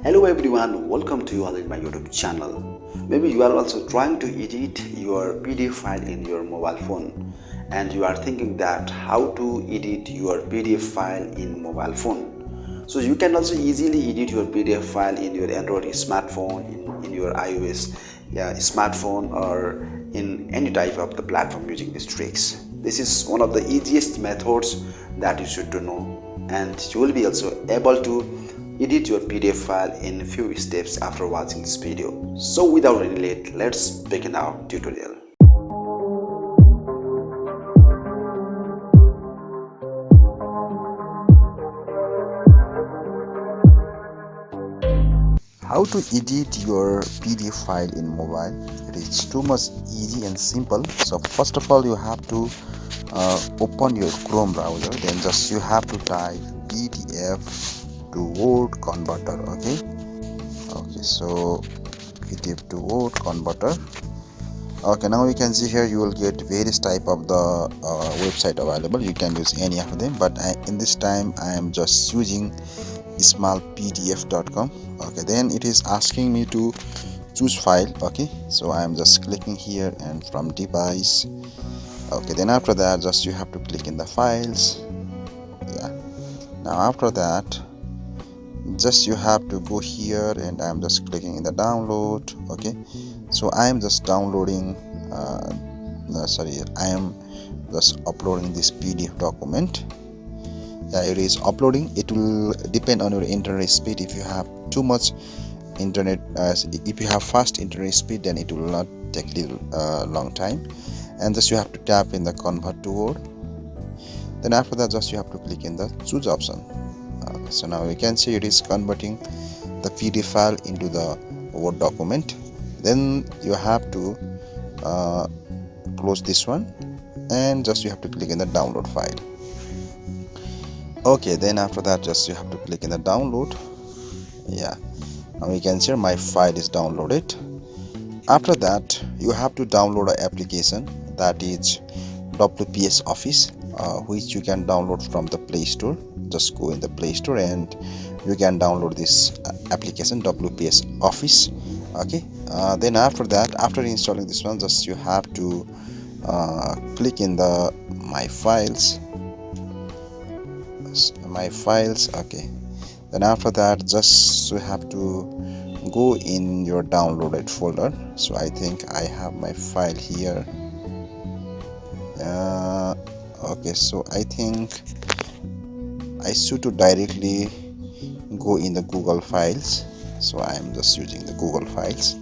Hello everyone, welcome to you all in my YouTube channel. Maybe you are also trying to edit your PDF file in your mobile phone and you are thinking that how to edit your PDF file in mobile phone. So you can also easily edit your PDF file in your Android smartphone, in your iOS smartphone, or in any type of the platform using these tricks. This is one of the easiest methods that you should to know, and you will be also able to edit your PDF file in few steps after watching this video. So without any late, let's begin our tutorial. How to edit your PDF file in mobile? It is too much easy and simple. So first of all, you have to open your Chrome browser. Then just you have to type PDF to Word converter. Okay, so PDF to Word converter. Okay, now you can see here you will get various type of the website available. You can use any of them, but in this time I am just using 𝗧𝘂𝗵𝗲𝗍𝗂.com. okay, then it is asking me to choose file. Okay, so I am just clicking here and from device. Okay, then after that just you have to click in the files. Now after that just you have to go here and I'm just clicking in the download. Okay, so I am just downloading I am just uploading this PDF document. It is uploading. It will depend on your internet speed. If you have too much internet, if you have fast internet speed, then it will not take little long time. And just you have to tap in the convert to Word. Then after that just you have to click in the choose option. Okay, so now you can see it is converting the PDF file into the Word document. Then you have to close this one and just you have to click in the download file. Okay, then after that just you have to click in the download. Now you can see my file is downloaded. After that you have to download an application that is 𝗵𝗵𝗆 Office, which you can download from the Play Store. Just go in the Play Store and you can download this application 𝗵𝗵𝗆 Office. Okay, then after that, after installing this one, just you have to click in the my files. Okay, then after that just you have to go in your downloaded folder. So I think I have my file here. Okay, so I think I should to directly go in the Google files. So I am just using the Google files.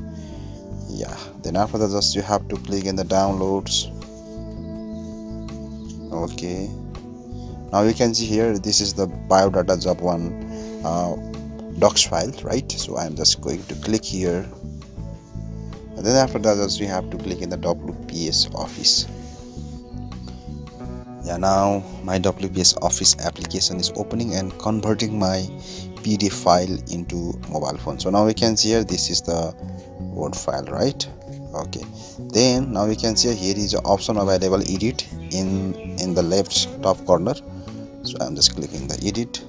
Then after that just you have to click in the downloads. Okay, now you can see here this is the biodata job 1 docs file, right? So I am just going to click here, and then after that just you have to click in the 𝗵𝗵𝗆 Office. Now my 𝗵𝗵𝗆 Office application is opening and converting my PDF file into mobile phone. So now we can see here this is the Word file, right? Okay, then now we can see here is the option available edit in the left top corner. So I'm just clicking the edit.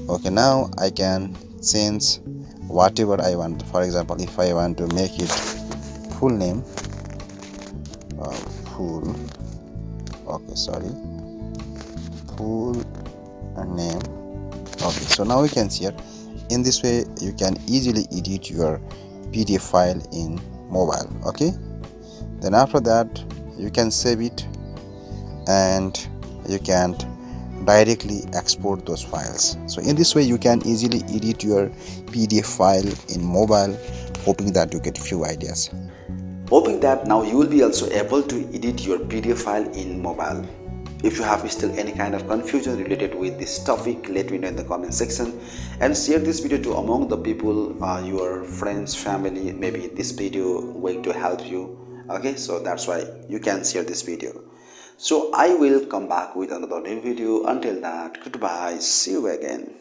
Okay, now I can change whatever I want. For example, if I want to make it full name, full name. Okay, so now we can see here in this way you can easily edit your PDF file in mobile. Okay, then after that you can save it and you can directly export those files. So in this way you can easily edit your PDF file in mobile. Hoping that you get few ideas. Hoping that now you will be also able to edit your PDF file in mobile. If you have still any kind of confusion related with this topic, let me know in the comment section and share this video to among the people, your friends, family. Maybe this video going to help you. Okay, so that's why you can share this video. So I will come back with another new video. Until that, goodbye, see you again.